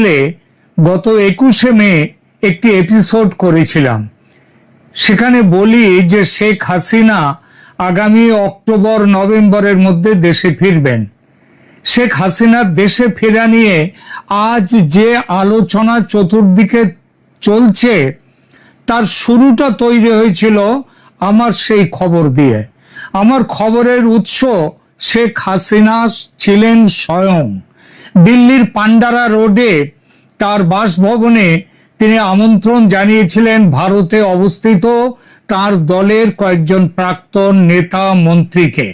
চ্যানেলে গত 21শে মে একটি এপিসোড করেছিলাম। সেখানে বলি যে শেখ হাসিনা আগামী অক্টোবর নভেম্বরের মধ্যে দেশে ফিরবেন। শেখ হাসিনার দেশে ফেরা নিয়ে আজ যে আলোচনা চতুর্দিকে চলছে তার শুরুটা তৈরি হয়েছিল আমার সেই খবর দিয়ে। আমার খবরের উৎস শেখ হাসিনা ছিলেন স্বয়ং। দিল্লির পান্ডারা রোডে তার বাসভবনে তিনি আমন্ত্রণ জানিয়েছিলেন ভারতে অবস্থিত তার দলের কয়েকজন প্রাক্তন নেতা মন্ত্রীকে।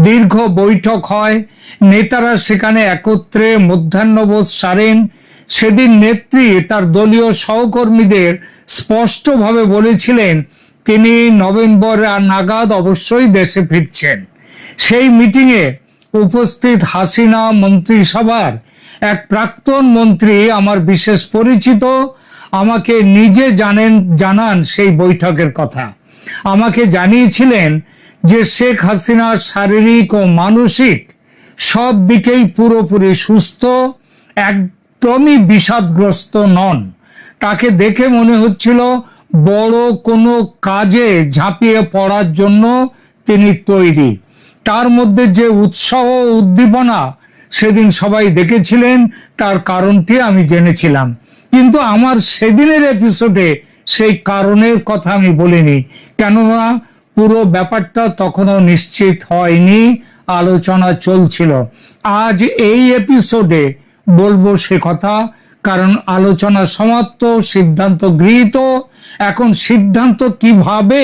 দীর্ঘ বৈঠক হয়, নেতারা সেখানে একত্রে মধ্যাহ্নভোজ সারেন। সেদিন নেত্রী তার দলীয় সহকর্মীদের স্পষ্টভাবে বলেছিলেন তিনি নভেম্বর নাগাদ অবশ্যই দেশে ফিরছেন। সেই মিটিংয়ে উপস্থিত হাসিনা মন্ত্রিসভার এক প্রাক্তন মন্ত্রী, আমার বিশেষ পরিচিত, আমাকে নিজে জানান সেই বৈঠকের কথা। আমাকে জানিয়েছিলেন যে শেখ হাসিনা শারীরিক ও মানসিক সব দিকেই পুরোপুরি সুস্থ, একদমই বিষাদগ্রস্ত নন। তাকে দেখে মনে হচ্ছিল বড় কোনো কাজে ঝাঁপিয়ে পড়ার জন্য তিনি তৈরি। তার মধ্যে যে উৎসাহ উদ্দীপনা সেদিন সবাই দেখেছিলেন, তার কারণটি আমি জেনেছিলাম। কিন্তু আমার সেদিনের এপিসোডে সেই কারণের কথা আমি বলিনি, কেননা পুরো ব্যাপারটা তখনও নিশ্চিত হয়নি, আলোচনা চলছিল। আজ এই এপিসোডে বলবো সে কথা, কারণ আলোচনা সমাপ্ত, সিদ্ধান্ত গৃহীত। এখন সিদ্ধান্ত কিভাবে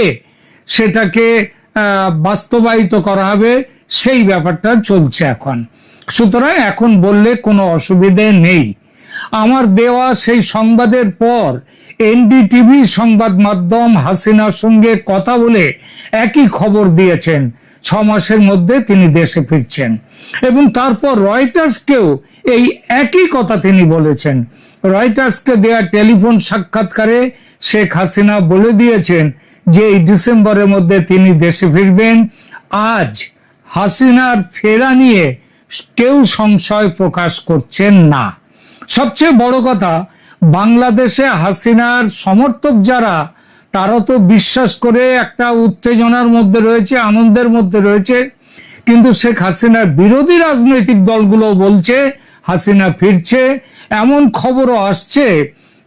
সেটাকে বাস্তবায়িত করা হবে সেই ব্যাপারটা চলছে এখন। সুতরাং এখন বললে কোনো অসুবিধে নেই। আমার দেওয়া সেই সংবাদের পর এনডিটিভি সংবাদ মাধ্যম হাসিনার সঙ্গে কথা বলে একই খবর দিয়েছেন 6 মাসের মধ্যে তিনি দেশে ফিরছেন, এবং তারপর রয়টার্সকেও এই একই কথা তিনি বলেছেন। রয়টার্সকে দেয়া টেলিফোন সাক্ষাৎকারে শেখ হাসিনা বলে দিয়েছেন যে এই ডিসেম্বরের মধ্যে তিনি দেশে ফিরবেন। আজ হাসিনার ফেরা নিয়ে কেউ সংশয় প্রকাশ করছেন না। সবচেয়ে বড় কথা, বাংলাদেশে হাসিনার সমর্থক যারা, তারা তো বিশ্বাস করে একটা উত্তেজনার মধ্যে রয়েছে, আনন্দের মধ্যে রয়েছে। কিন্তু শেখ হাসিনার বিরোধী রাজনৈতিক দলগুলো বলছে হাসিনা ফিরছে। এমন খবরও আসছে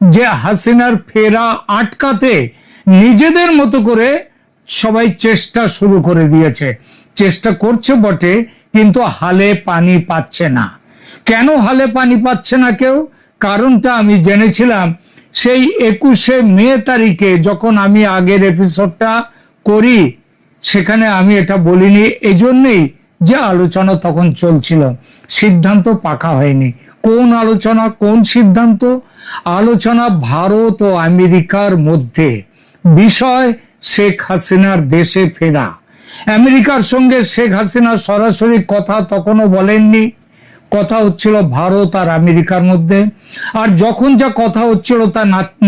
যে হাসিনার ফেরা আটকাতে নিজেদের মতো করে সবাই চেষ্টা শুরু করে দিয়েছে। চেষ্টা করছে বটে, কিন্তু হালে পানি পাচ্ছে না। কেন হালে পানি পাচ্ছে না কেউ? কারণটা আমি জেনেছিলাম সেই 21শে মে তারিখে, যখন আমি আগের এপিসোডটা করি। সেখানে আমি এটা বলিনি এজন্যই যে আলোচনা তখন চলছিল, সিদ্ধান্ত পাকা হয়নি। কোন আলোচনা, কোন সিদ্ধান্ত? আলোচনা ভারত ও আমেরিকার মধ্যে। বিষয় শেখ হাসিনার দেশে ফেরা। আমেরিকার সঙ্গে শেখ হাসিনা সরাসরি কথা তখনও বলেননি, কথা হচ্ছিল ভারত আর আমেরিকার মধ্যে। আর যখন যা কথা হচ্ছিল তা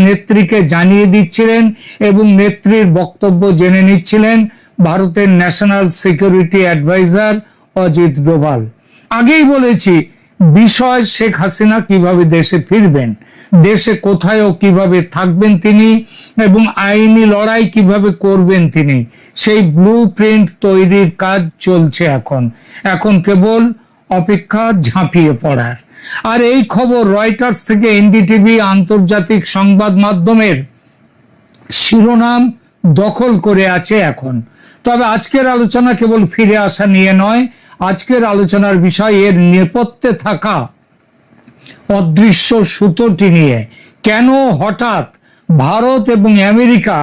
নেত্রীকে জানিয়ে দিচ্ছিলেন এবং নেত্রীর বক্তব্য জেনে নিচ্ছিলেন ভারতের national security adviser Ajit Doval. আগেই বলেছি বিষয় শেখ হাসিনা কিভাবে দেশে ফিরবেন, দেশে কোথায় ও কিভাবে থাকবেন তিনি, এবং আইনি লড়াই কিভাবে করবেন তিনি, সেই ব্লু প্রিন্ট তৈরির কাজ চলছে এখন কেবল অপেক্ষা ঝাঁপিয়ে পড়ার। আর এই খবর রয়টার্স থেকে এনডিটিভি আন্তর্জাতিক সংবাদ মাধ্যমের শিরোনাম দখল করে আছে এখন। তবে আজকের আলোচনা কেবল ফিরে আসা নিয়ে নয়, আজকের আলোচনার বিষয় এর নেপথ্যে থাকা অদৃশ্য সুতোটি নিয়ে। কেন হঠাৎ ভারত এবং আমেরিকা,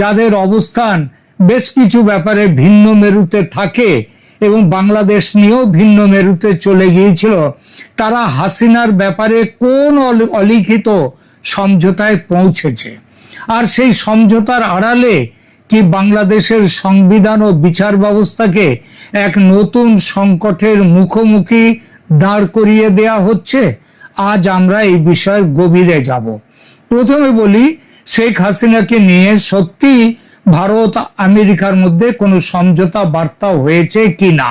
যাদের অবস্থান বেশ কিছু ব্যাপারে ভিন্ন মেরুতে থাকে এবং বাংলাদেশ নিয়েও ভিন্ন মেরুতে চলে গিয়েছিল, তারা হাসিনার ব্যাপারে কোন অলিখিত সমঝোতায় পৌঁছেছে? আর সেই সমঝোতার আড়ালে কি বাংলাদেশের সংবিধান ও বিচার ব্যবস্থাকে এক নতুন সংকটের মুখোমুখি দাঁড় করিয়ে দেয়া হচ্ছে? আজ আমরা এই বিষয়ের গভীরে যাব। প্রথমে বলি, শেখ হাসিনাকে নিয়ে সত্যি ভারত আমেরিকার মধ্যে কোনো সমঝোতা বার্তা হয়েছে কি না,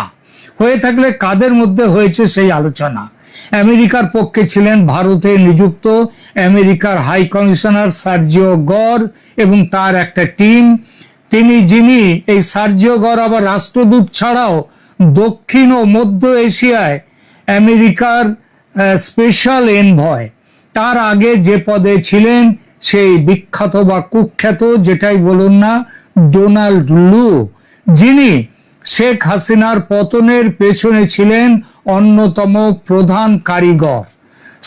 হয়ে থাকলে কাদের মধ্যে হয়েছে সেই আলোচনা। আমেরিকার পক্ষে ছিলেন ভারতে নিযুক্ত আমেরিকার হাই কমিশনার সার্জিও গর এবং তার একটা টিম। যিনি এই সার্জিও গর আবার রাষ্ট্রদূত ছাড়াও দক্ষিণ ও মধ্য এশিয়ায় আমেরিকার স্পেশাল এনভয়। তার আগে যে পদে ছিলেন সেই বিখ্যাত বা কুখ্যাত, যেটাই বলুন না, ডোনাল্ড লু, যিনি শেখ হাসিনার পতনের পেছনে ছিলেন অন্যতম প্রধান কারিগর।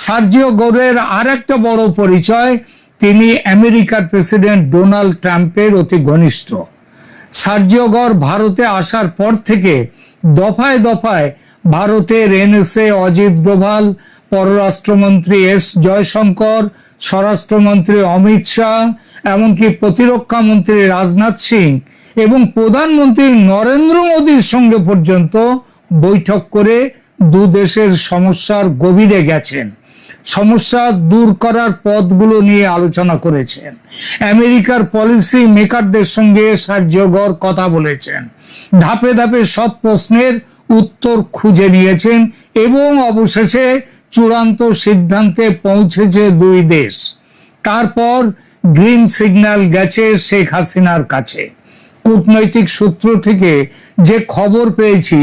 সার্জিও গোরের আর একটা বড় পরিচয়, তিনি আমেরিকার প্রেসিডেন্ট ডোনাল্ড ট্রাম্পের অতি ঘনিষ্ঠ। সার্জিও গোর ভারতে আসার পর থেকে দফায় দফায় ভারতের এনএসএ অজিত ডোভাল, পররাষ্ট্রমন্ত্রী এস জয়শঙ্কর, স্বরাষ্ট্রমন্ত্রী অমিত শাহ, এমনকি প্রতিরক্ষা মন্ত্রী রাজনাথ সিং এবং প্রধানমন্ত্রী নরেন্দ্র মোদীর সঙ্গে পর্যন্ত বৈঠক করে দু দেশের সমস্যার গভীরে গেছেন, সমস্যা দূর করার পথগুলো নিয়ে আলোচনা করেছেন। আমেরিকার পলিসি মেকারদের সঙ্গে সার্জিও গোর কথা বলেছেন, ধাপে ধাপে সব প্রশ্নের উত্তর খুঁজে নিয়েছেন এবং অবশেষে চূড়ান্ত সিদ্ধান্তে পৌঁছেছে দুই দেশ। তারপর গ্রিন সিগন্যাল গেছে শেখ হাসিনার কাছে। কূটনৈতিক সূত্র থেকে যে খবর পেয়েছি,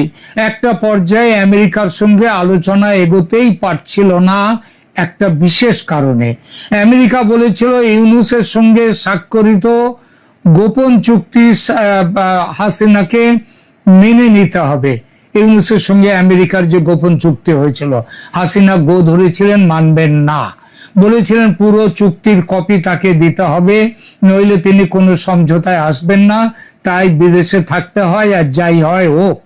একটা পর্যায়ে আমেরিকার সঙ্গে আলোচনা এগোতেই পারছিল না একটা বিশেষ কারণে। আমেরিকা বলেছিল ইউনূসের সঙ্গে স্বাক্ষরিত গোপন চুক্তি হাসিনাকে মেনে নিতে হবে। ইউনূসের সঙ্গে আমেরিকার যে গোপন চুক্তি হয়েছিল, হাসিনা গো ধরেছিলেন, মানবেন না, বলেছিলেন পুরো চুক্তির কপি তাকে দিতে হবে, নইলে তিনি কোনো সমঝোতায় আসবেন না, তাই বিদেশে থাকতে হয়, আর যাই হয় হোক।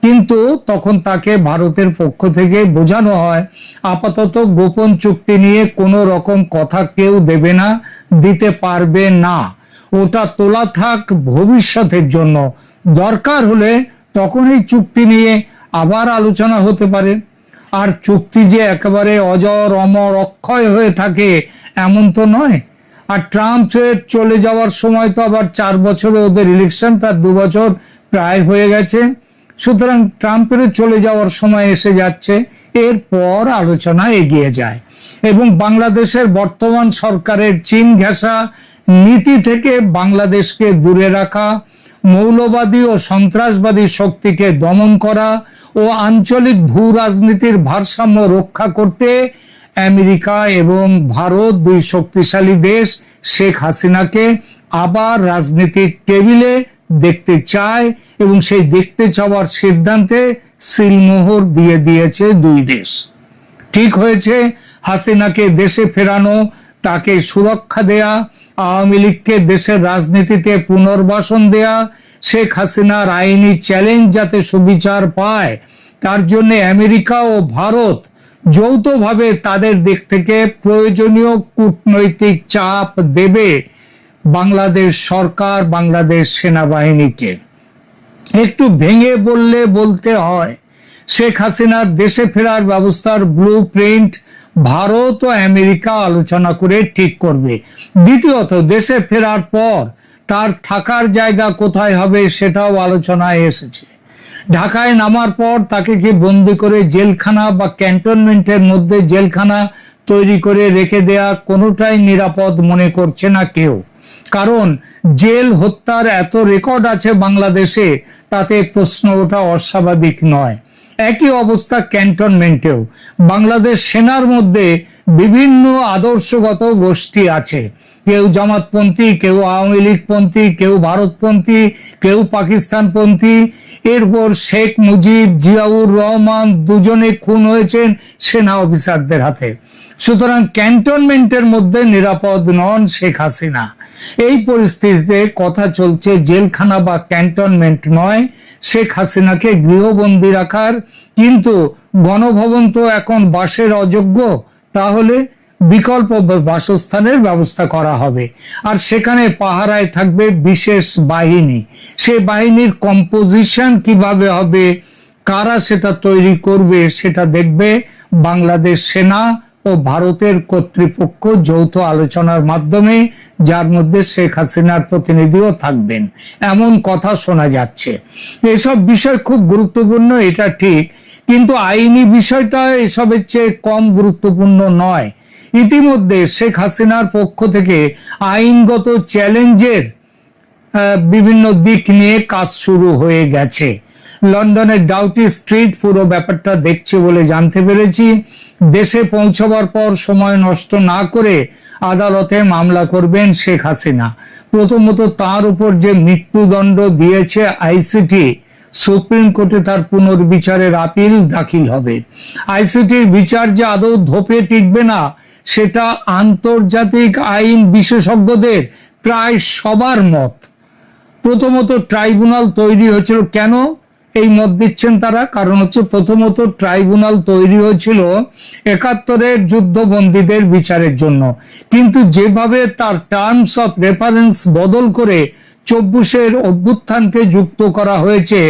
কিন্তু তখন তাকে ভারতের পক্ষ থেকে বোঝানো হয় আপাতত গোপন চুক্তি নিয়ে কোনো রকম কথা কেউ দেবে না, দিতে পারবে না, ওটা তোলা থাক ভবিষ্যতের জন্য, দরকার হলে তখন এই চুক্তি নিয়ে আবার আলোচনা হতে পারে। আর চুক্তি যে একেবারে অজর অমর অক্ষয় হয়ে থাকে এমন তো নয়। আর ট্রাম্পের চলে যাওয়ার সময় তো আবার 4 বছরে ওদের ইলেকশন, তার 2 বছর প্রায় হয়ে গেছে, সুতরাং ট্রাম্পের চলে যাওয়ার সময় এসে যাচ্ছে, এরপর আলোচনা এগিয়ে যায়। এবং বাংলাদেশের বর্তমান সরকারের চীন ঘেঁষা নীতি থেকে বাংলাদেশকে দূরে রাখা, মৌলবাদী ও সন্ত্রাসবাদী শক্তিকে দমন করা ও আঞ্চলিক ভূ রাজনীতির ভারসাম্য রক্ষা করতে আমেরিকা এবং ভারত, দুই শক্তিশালী দেশ, শেখ হাসিনাকে আবার রাজনীতির টেবিলে দেখতে চায় এবং সেই দেখতে চাওয়ার সিদ্ধান্তে সিলমোহর দিয়ে দিয়েছে দুই দেশ। ঠিক হয়েছে হাসিনাকে দেশে ফেরানো, তাকে সুরক্ষা দেয়া, আওয়ামী লীগকে দেশের রাজনীতিতে পুনর্বাসন দেয়া, শেখ হাসিনার আইনি চ্যালেঞ্জ যাতে সুবিচার পায়, তার জন্য আমেরিকা ও ভারত যৌথভাবে তাদের দিক থেকে প্রয়োজনীয় কূটনৈতিক চাপ দেবে বাংলাদেশ সরকার, বাংলাদেশ সেনাবাহিনীকে। একটু ভেঙে বলতে হয়, শেখ হাসিনার দেশে ফেরার ব্যবস্থার ব্লু প্রিন্ট ভারত ও আমেরিকা আলোচনা করে ঠিক করবে। দ্বিতীয়ত, দেশে ফেরার পর তার থাকার জায়গা কোথায় হবে সেটাও আলোচনায় এসেছে। ঢাকায় নামার পর তাকে কি বন্দি করে জেলখানা বা ক্যান্টনমেন্টের মধ্যে জেলখানা তৈরি করে রেখে দেয়া, কোনোটাই নিরাপদ মনে করছে না কেউ। কারণ জেল হত্যার এত রেকর্ড আছে বাংলাদেশে, তাতে প্রশ্ন ওঠা অস্বাভাবিক নয়। একই অবস্থা ক্যান্টনমেন্টেও। বাংলাদেশ সেনার মধ্যে বিভিন্ন আদর্শগত গোষ্ঠী আছে, কেউ জামাতপন্থী, কেউ আওয়ামী লীগপন্থী, কেউ ভারতপন্থী, কেউ পাকিস্তানপন্থী। এরপর শেখ মুজিব, জিয়াউর রহমান দুজনে খুন হয়েছেন সেনা অফিসারদের হাতে। সুতরাং ক্যান্টনমেন্টের মধ্যে নিরাপদ নন শেখ হাসিনা। এই পরিস্থিতিতে কথা চলছে জেলখানা বা ক্যান্টনমেন্ট নয়, শেখ হাসিনাকে গৃহবন্দী রাখার। কিন্তু গণভবন তো এখন বাসের অযোগ্য, তাহলে বিকল্প বাসস্থানের ব্যবস্থা করা হবে। আর সেখানে পাহারায় থাকবে বিশেষ বাহিনী। সে বাহিনীর কম্পোজিশন কিভাবে হবে, কারা সেটা তৈরি করবে, সেটা দেখবে বাংলাদেশ সেনা ও ভারতের কর্তৃপক্ষ যৌথ আলোচনার মাধ্যমে, যার মধ্যে শেখ হাসিনার প্রতিনিধিও থাকবেন, এমন কথা শোনা যাচ্ছে। এসব বিষয় খুব গুরুত্বপূর্ণ, এটা ঠিক, কিন্তু আইনি বিষয়টা এসবের চেয়ে কম গুরুত্বপূর্ণ নয়। ইতিমধ্যে শেখ হাসিনার পক্ষ থেকে আইনগত চ্যালেঞ্জের বিভিন্ন দিক নিয়ে কাজ শুরু হয়ে গেছে। লন্ডনের ডাউটি স্ট্রিট পুরো ব্যাপারটা দেখছে বলে জানতে পেরেছি। দেশে পৌঁছবার পর সময় নষ্ট না করে আদালতে মামলা করবেন শেখ হাসিনা। প্রথমত তার উপর যে মৃত্যুদণ্ড দিয়েছে আইসিটি, সুপ্রিম কোর্টে তার পুনর্বিচারের আপিল দাখিল হবে। আইসিটির বিচার যে আদৌ ধোপে টিকবে না সেটা আন্তর্জাতিক আইন বিশেষজ্ঞদের প্রায় সবার মত। প্রথমত ট্রাইব্যুনাল তৈরি হয়েছিল কেন এই মত দিচ্ছেন তারা? কারণ হচ্ছে প্রথমত ট্রাইব্যুনাল তৈরি হয়েছিল ৭১-এর যুদ্ধবন্দীদের বিচারের জন্য, কিন্তু যেভাবে তার টার্মস অফ রেফারেন্স বদল করে ২৪-এর অভ্যুত্থানকে যুক্ত করা হয়েছে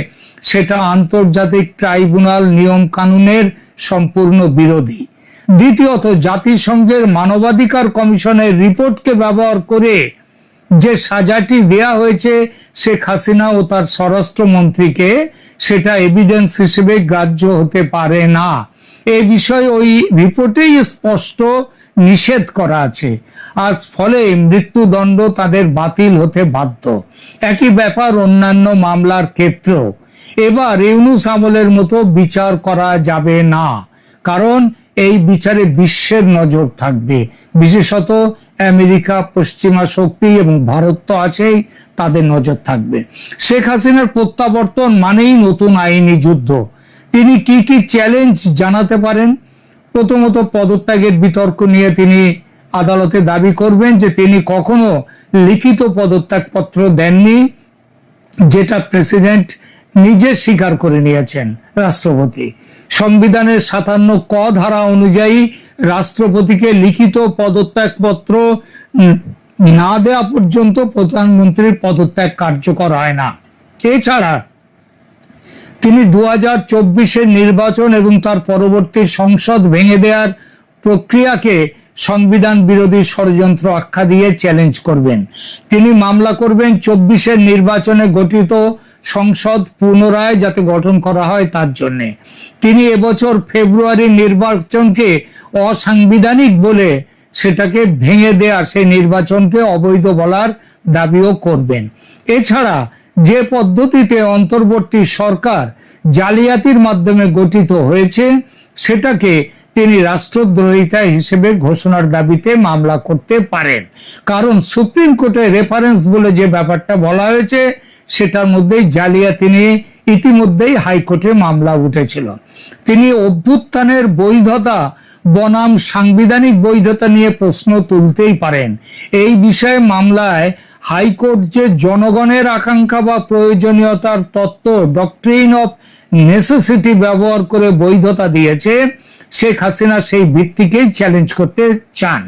সেটা আন্তর্জাতিক ট্রাইব্যুনাল নিয়ম কানুনের সম্পূর্ণ বিরোধী। দ্বিতীয়ত জাতিসংঘের মানবাধিকার কমিশনের রিপোর্টকে ব্যবহার করে যে সাজাটি দেয়া হয়েছে শেখ হাসিনা ও তার স্বরাষ্ট্রমন্ত্রীকে, সেটা এভিডেন্স হিসেবে গ্রাহ্য হতে পারে না। এই বিষয়ে ওই রিপোর্টেই স্পষ্ট নিষেধ করা আছে, আর ফলে মৃত্যুদণ্ড তাদের বাতিল হতে বাধ্য। একই ব্যাপার অন্যান্য মামলার ক্ষেত্রেও। এবার ইউনূস আমলের মতো বিচার করা যাবে না, কারণ এই বিচারে বিশ্বের নজর থাকবে, বিশেষত আমেরিকা, পশ্চিমা শক্তি এবং ভারত তো আছেই, তাদের নজর থাকবে। শেখ হাসিনার প্রত্যাবর্তন মানেই নতুন আইনি যুদ্ধ। তিনি কি কি চ্যালেঞ্জ জানাতে পারেন? প্রথমত পদত্যাগের বিতর্ক নিয়ে তিনি আদালতে দাবি করবেন যে তিনি কখনো লিখিত পদত্যাগপত্র দেননি, যেটা প্রেসিডেন্ট নিজে স্বীকার করে নিয়েছেন, রাষ্ট্রপতি। সংবিধানের ৫৭ ক ধারা অনুযায়ী রাষ্ট্রপতিকে লিখিত পদত্যাগপত্র না দেওয়া পর্যন্ত প্রধানমন্ত্রীর পদত্যাগ কার্যকর হয় না। এছাড়া তিনি ২০২৪-এর নির্বাচন এবং তার পরবর্তী সংসদ ভেঙে দেওয়ার প্রক্রিয়াকে সংবিধান বিরোধী ষড়যন্ত্র আখ্যা দিয়ে চ্যালেঞ্জ করবেন। তিনি মামলা করবেন ২৪-এর নির্বাচনে গঠিত সংসদ পুনরায় যাতে গঠন করা হয় তার জন্য। তিনি এবছর ফেব্রুয়ারির নির্বাচনকে অসাংবিধানিক বলে সেটাকে ভেঙে দেওয়া, সেই নির্বাচনকে অবৈধ বলার দাবিও করবেন। এছাড়া যে পদ্ধতিতে অন্তর্বর্তী সরকার জালিয়াতির মাধ্যমে গঠিত হয়েছে সেটাকে তিনি রাষ্ট্রদ্রোহিতা হিসেবে ঘোষণার দাবিতে মামলা করতে পারেন, কারণ সুপ্রিম কোর্টে রেফারেন্স বলে যে ব্যাপারটা বলা হয়েছে সেটার মধ্যেই জালিয়াতি নিয়ে ইতিমধ্যেই হাইকোর্টে মামলা উঠেছিল। তিনি অভ্যুত্থানের বৈধতা বনাম সাংবিধানিক বৈধতা নিয়ে প্রশ্ন তুলতেই পারেন। এই বিষয়ে মামলায় হাইকোর্ট যে জনগণের আকাঙ্ক্ষা বা প্রয়োজনীয়তার তত্ত্ব, ডক্ট্রিন অফ নেসেসিটি ব্যবহার করে বৈধতা দিয়েছে, শেখ হাসিনা সেই ভিত্তিকেই চ্যালেঞ্জ করতে চান।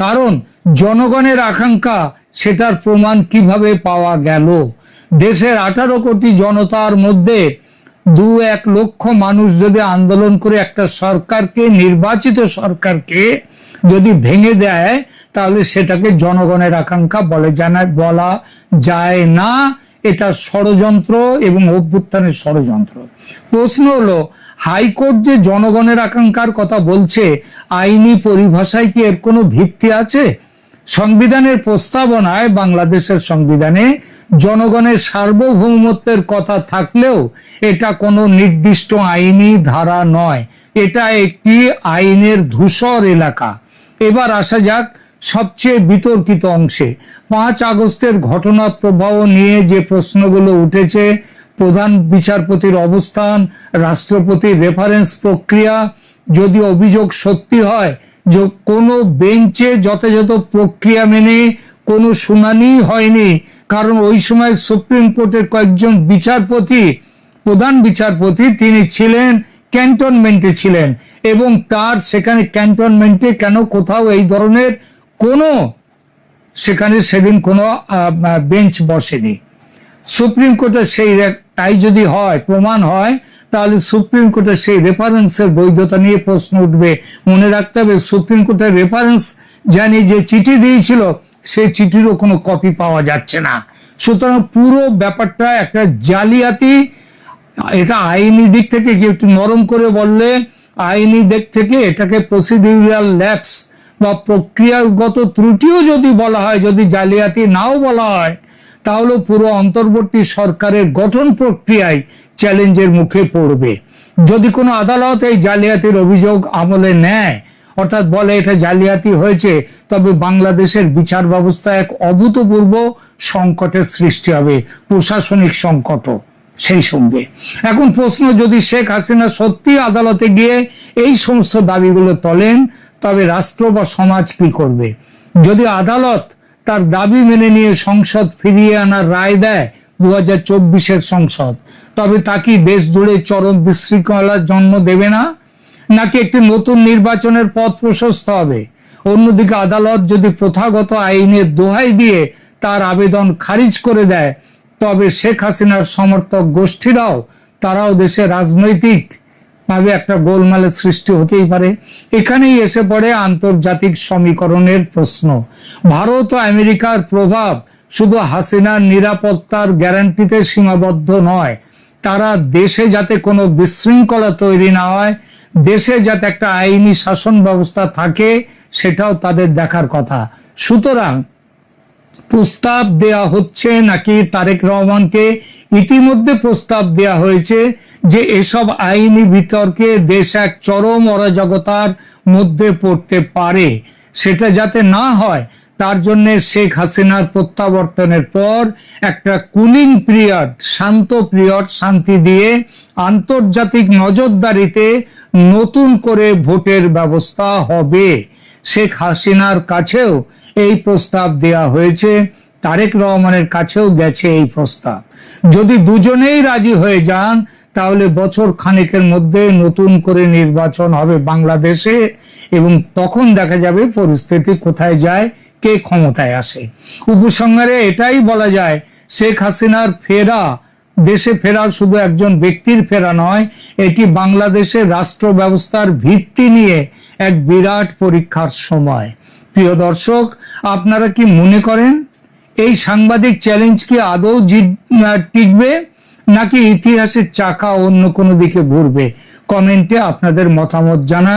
কারণ জনগণের আকাঙ্ক্ষা সেটার প্রমাণ কিভাবে পাওয়া গেল? দেশের 18 কোটি জনতার মধ্যে 2-1 লক্ষ মানুষ যদি আন্দোলন করে একটা সরকারকে, নির্বাচিত সরকারকে যদি ভেঙে দেয়, তাহলে সেটাকে জনগণের আকাঙ্ক্ষা বলা যায় না। এটা ষড়যন্ত্র এবং অভ্যুত্থানের ষড়যন্ত্র। প্রশ্ন হলো, হাইকোর্ট যে জনগণের আকাঙ্ক্ষার কথা বলছে, আইনি পরিভাষায় কি এর কোনো ভিত্তি আছে? সংবিধানের প্রস্তাবনায়, বাংলাদেশের সংবিধানে জনগণের সার্বভৌমত্বের কথা থাকলেও এটা কোনো নির্দিষ্ট আইনি ধারা নয়, এটা একটি আইনের ধূসর এলাকা। এবার আসা যাক সবচেয়ে বিতর্কিত অংশে। 5 আগস্টের ঘটনা প্রবাহ নিয়ে যে প্রশ্নগুলো উঠেছে, প্রধান বিচারপতির অবস্থান, রাষ্ট্রপতির রেফারেন্স প্রক্রিয়া, যদি অভিযোগ সত্যি হয় যে কোনো বেঞ্চে যথাযথ প্রক্রিয়া মেনে কোনো শুনানি হয়নি, কারণ ওই সময় সুপ্রিম কোর্টের কয়েকজন বিচারপতি, প্রধান বিচারপতি তিনি ছিলেন ক্যান্টনমেন্টে ছিলেন, এবং তার সেখানে ক্যান্টনমেন্টে কেন কোথাও এই ধরনের কোনো সেখানে সেদিন কোনো বেঞ্চ বসেনি। সুপ্রিম কোর্টের সেই, তাই যদি হয়, প্রমাণ হয়, তাহলে সুপ্রিম কোর্টের সেই রেফারেন্সের বৈধতা নিয়ে প্রশ্ন উঠবে। মনে রাখতে হবে, সুপ্রিম কোর্টের রেফারেন্স জানি যে চিঠি দিয়েছিল, সেই চিঠিরও কোনো কপি পাওয়া যাচ্ছে না। সুতরাং পুরো ব্যাপারটা একটা জালিয়াতি এটা আইনি দিক থেকে কি একটু নরম করে বললে, আইনি দিক থেকে এটাকে প্রসিডিউরাল ল্যাপস বা প্রক্রিয়াগত ত্রুটিও যদি বলা হয়, যদি জালিয়াতি নাও বলা হয়, তাহলে পুরো অন্তর্বর্তী সরকারের গঠন প্রক্রিয়ায় চ্যালেঞ্জের মুখে পড়বে। যদি কোনো আদালত এই জালিয়াতির অভিযোগ আমলে নেয়, অর্থাৎ বলে এটা জালিয়াতি হয়েছে, তবে বাংলাদেশের বিচার ব্যবস্থা এক অভূতপূর্ব সংকটের সৃষ্টি হবে, প্রশাসনিক সংকটও সেই সঙ্গে। এখন প্রশ্ন, যদি শেখ হাসিনা সত্যি আদালতে গিয়ে এই সমস্ত দাবিগুলো তোলেন, তবে রাষ্ট্র বা সমাজ কি করবে? যদি আদালত তার দাবি মেনে নিয়ে সংসদ ফিরিয়ে আনার রায় দেয়, 2024-এর সংসদ, তবে তা কি দেশ জুড়ে চরম বিশৃঙ্খলার জন্ম দেবে না? নাকি একটি নতুন নির্বাচনের পথ প্রশস্ত হবে? অন্যদিকে আদালত যদি প্রথাগত আইনের দোহাই দিয়ে তার আবেদন খারিজ করে দেয়, তবে শেখ হাসিনার সমর্থক গোষ্ঠীরাও, তারাও দেশে রাজনৈতিক ভাবে একটা গোলমালের সৃষ্টি হতেই পারে। এখানেই এসে পড়ে আন্তর্জাতিক সমীকরণের প্রশ্ন। ভারত ও আমেরিকার প্রভাব শুধু হাসিনার নিরাপত্তার গ্যারান্টিতে সীমাবদ্ধ নয়, তারা দেশে যাতে কোনো বিশৃঙ্খলা তৈরি না হয়, দেশে যাতে একটা আইনি শাসন ব্যবস্থা থাকে, সেটাও তাদের দেখার কথা। সুতরাং প্রস্তাব দেয়া হচ্ছে, নাকি তারেক রহমানকে ইতিমধ্যে প্রস্তাব দেয়া হয়েছে যে এসব আইনি বিতর্কে দেশ এক চরম অরাজকতার মধ্যে পড়তে পারে, সেটা যাতে না হয় তার জন্য শেখ হাসিনার প্রত্যাবর্তনের পর একটা কুলিং পিরিয়ড, শান্ত পিরিয়ড, শান্তি দিয়ে আন্তর্জাতিক নজরদারিতে নতুন করে ভোটের ব্যবস্থা হবে। শেখ হাসিনার কাছেও এই প্রস্তাব দেয়া হয়েছে, তারেক রহমানের কাছেও গেছে এই প্রস্তাব। যদি দুজনেই রাজি হয়ে যান, তাহলে বছর খানেকের মধ্যে নতুন করে নির্বাচন হবে বাংলাদেশে, এবং তখন দেখা যাবে পরিস্থিতি কোথায় যায়, কে ক্ষমতায় আসে। উপসংহারে এটাই বলা যায়, শেখ হাসিনার ফেরা, দেশে ফেরা শুধু একজন ব্যক্তির ফেরা নয়, এটি বাংলাদেশের রাষ্ট্র ব্যবস্থার ভিত্তি নিয়ে এক বিরাট পরীক্ষার সময়। প্রিয় দর্শক, আপনারা কি মনে করেন এই সাংবাদিক চ্যালেঞ্জ কি আদৌ টিকবে, নাকি ইতিহাসের চাকা অন্য কোনো দিকে ঘুরবে? কমেন্টে আপনাদের মতামত জানান।